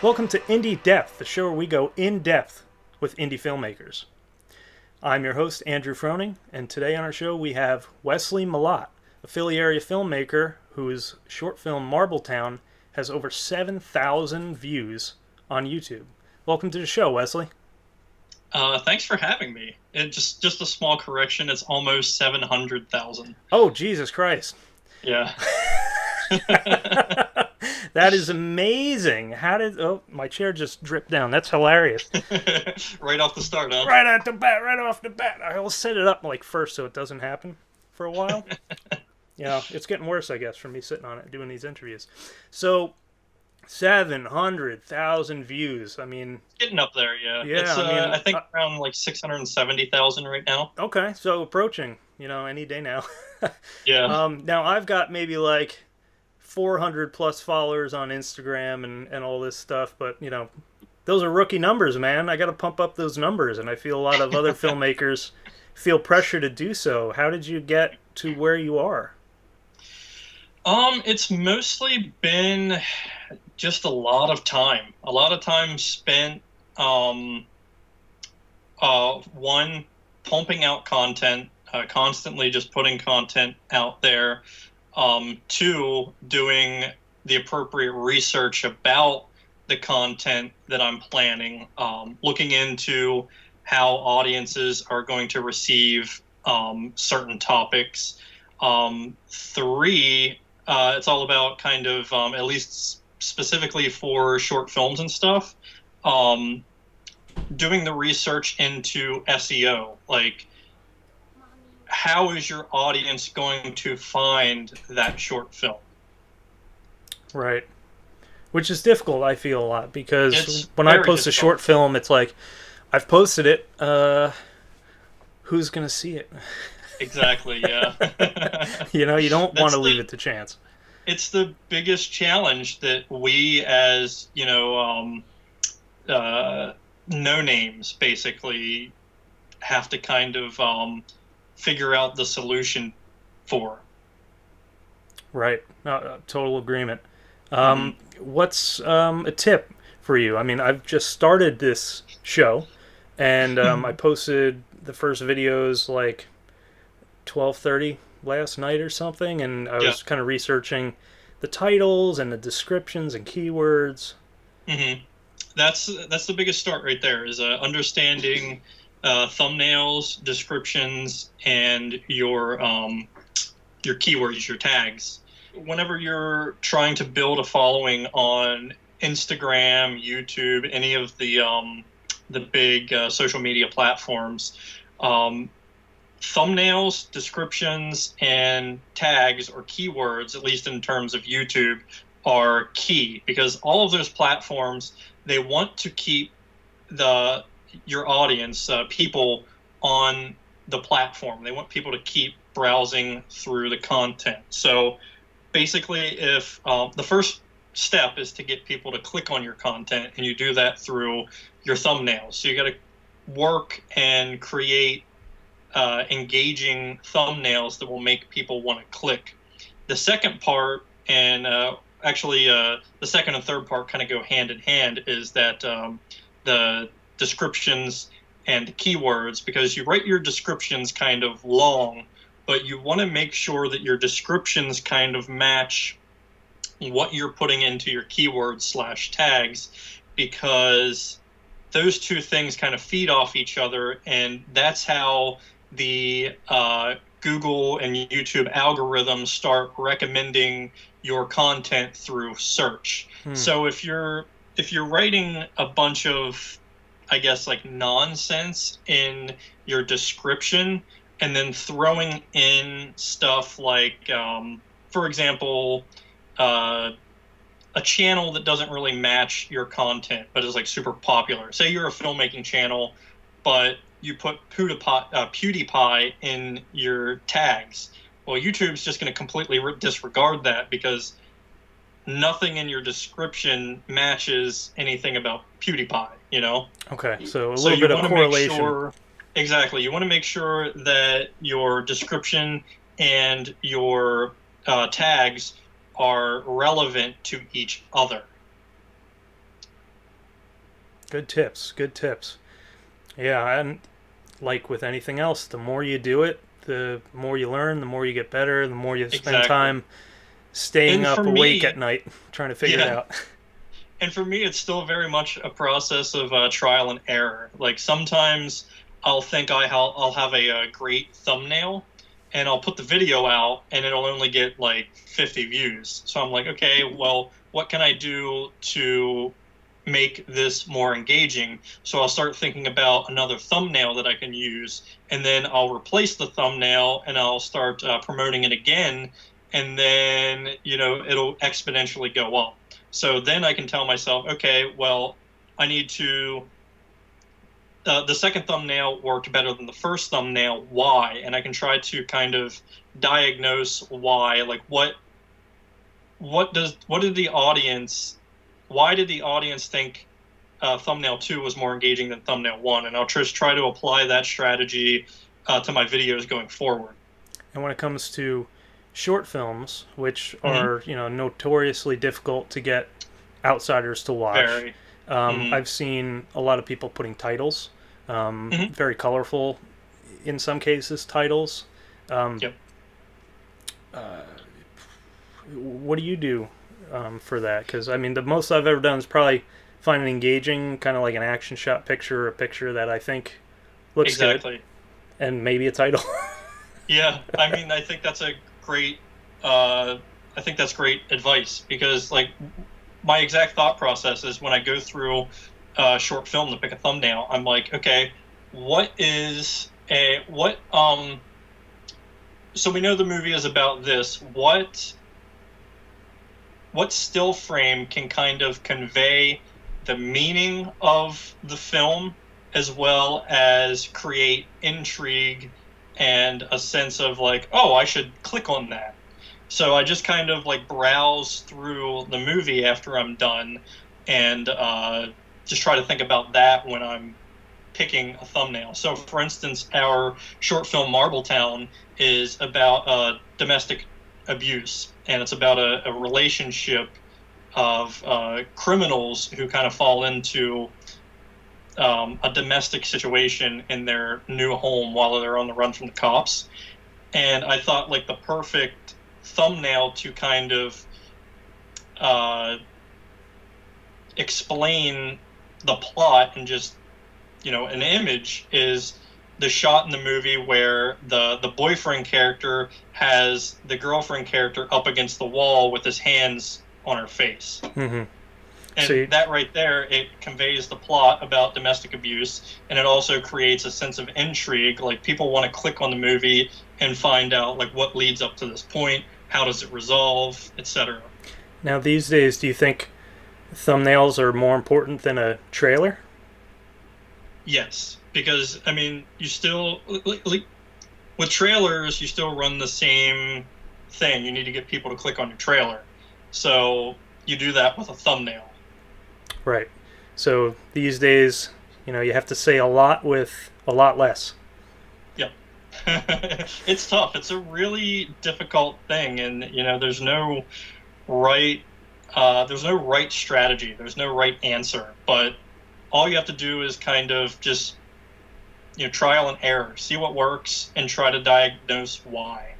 Welcome to Indie Depth, the show where we go in depth with indie filmmakers. I'm your host, Andrew Froning, and today on our show we have Wesley Mellott, a Philly area filmmaker whose short film Marbletown has over 7,000 views on YouTube. Welcome to the show, Wesley. Thanks for having me. Just a small correction. It's almost 700,000. Oh, Jesus Christ. Yeah. That is amazing. How did... Oh, my chair just dripped down. That's hilarious. Right off the start, huh? Right off the bat. I will set it up like first so it doesn't happen for a while. It's getting worse, I guess, from me sitting on it doing these interviews. So, 700,000 views. I mean... Getting up there, yeah. Yeah, I think around like 670,000 right now. Okay, so approaching, any day now. Yeah. Now, I've got maybe like 400 plus followers on Instagram and all this stuff, but, those are rookie numbers, man. I got to pump up those numbers, and I feel a lot of other filmmakers feel pressure to do so. How did you get to where you are? It's mostly been just a lot of time. A lot of time spent, one, pumping out content, constantly just putting content out there. Two, doing the appropriate research about the content that I'm planning, looking into how audiences are going to receive certain topics. Three, it's all about kind of, at least specifically for short films and stuff, doing the research into SEO. Like, how is your audience going to find that short film? Right. Which is difficult, I feel, a lot, because when I post difficult. a short film, it's like, I've posted it, who's going to see it? Exactly, yeah. You don't want to leave it to chance. It's the biggest challenge that we as, no-names basically have to kind of figure out the solution for. Right. No, total agreement. What's a tip for you? I mean, I've just started this show, and I posted the first videos like 12:30 last night or something, and I was kind of researching the titles and the descriptions and keywords. Mm-hmm. That's the biggest start right there, is understanding thumbnails, descriptions, and your keywords, your tags. Whenever you're trying to build a following on Instagram, YouTube, any of the big social media platforms, thumbnails, descriptions, and tags or keywords, at least in terms of YouTube, are key, because all of those platforms, they want to keep your audience, people, on the platform. They want people to keep browsing through the content. So basically, if the first step is to get people to click on your content, and you do that through your thumbnails. So you got to work and create engaging thumbnails that will make people want to click. The second part, and actually the second and third part kind of go hand in hand, is that the descriptions and keywords, because you write your descriptions kind of long, but you want to make sure that your descriptions kind of match what you're putting into your keywords / tags, because those two things kind of feed off each other, and that's how the Google and YouTube algorithms start recommending your content through search. So if you're writing a bunch of, I guess, like nonsense in your description, and then throwing in stuff like, for example, a channel that doesn't really match your content but is like super popular. Say you're a filmmaking channel, but you put PewDiePie in your tags. Well, YouTube's just going to completely disregard that, because nothing in your description matches anything about PewDiePie, Okay, so a little bit of correlation. Exactly. You want to make sure that your description and your tags are relevant to each other. Good tips. Good tips. Yeah, and like with anything else, the more you do it, the more you learn, the more you get better, the more you spend Exactly. time staying And for up awake at me, night trying to figure it yeah. out. And for me, it's still very much a process of trial and error. Like sometimes I'll think I'll have a great thumbnail, and I'll put the video out, and it'll only get like 50 views. So I'm like, okay, well, what can I do to make this more engaging? So I'll start thinking about another thumbnail that I can use, and then I'll replace the thumbnail, and I'll start promoting it again, and then it'll exponentially go up. So then I can tell myself, okay, well, I need to. The second thumbnail worked better than the first thumbnail. Why? And I can try to kind of diagnose why. Like, what did the audience? Why did the audience think thumbnail 2 was more engaging than thumbnail 1? And I'll just try to apply that strategy to my videos going forward. And when it comes to short films, which Mm-hmm. are notoriously difficult to get outsiders to watch, Very. Mm-hmm. I've seen a lot of people putting titles, Mm-hmm. very colorful, in some cases, titles. Um, Yep. what do you do for that? Because I mean, the most I've ever done is probably find an engaging, kind of like an action shot picture, a picture that I think looks good, Exactly. and maybe a title. Yeah, I mean, I think that's a great. Uh, I think that's great advice because, like, my exact thought process is when I go through a short film to pick a thumbnail, I'm like, okay, what is a what? So we know the movie is about this. What still frame can kind of convey the meaning of the film as well as create intrigue and a sense of like, oh, I should click on that. So I just kind of like browse through the movie after I'm done and just try to think about that when I'm picking a thumbnail. So, for instance, our short film Marbletown is about domestic abuse, and it's about a relationship of criminals who kind of fall into a domestic situation in their new home while they're on the run from the cops. And I thought like the perfect thumbnail to kind of uh, explain the plot and just an image is the shot in the movie where the boyfriend character has the girlfriend character up against the wall with his hands on her face. Mm-hmm. So And that right there, it conveys the plot about domestic abuse, and it also creates a sense of intrigue. Like people want to click on the movie and find out like what leads up to this point, how does it resolve, etc. now these days, do you think thumbnails are more important than a trailer? Yes, because I mean, you still like with trailers, you still run the same thing. You need to get people to click on your trailer, so you do that with a thumbnail. Right. So these days, you have to say a lot with a lot less. Yep. It's tough. It's a really difficult thing, and right, there's no right strategy. There's no right answer, but all you have to do is kind of just trial and error, see what works, and try to diagnose why.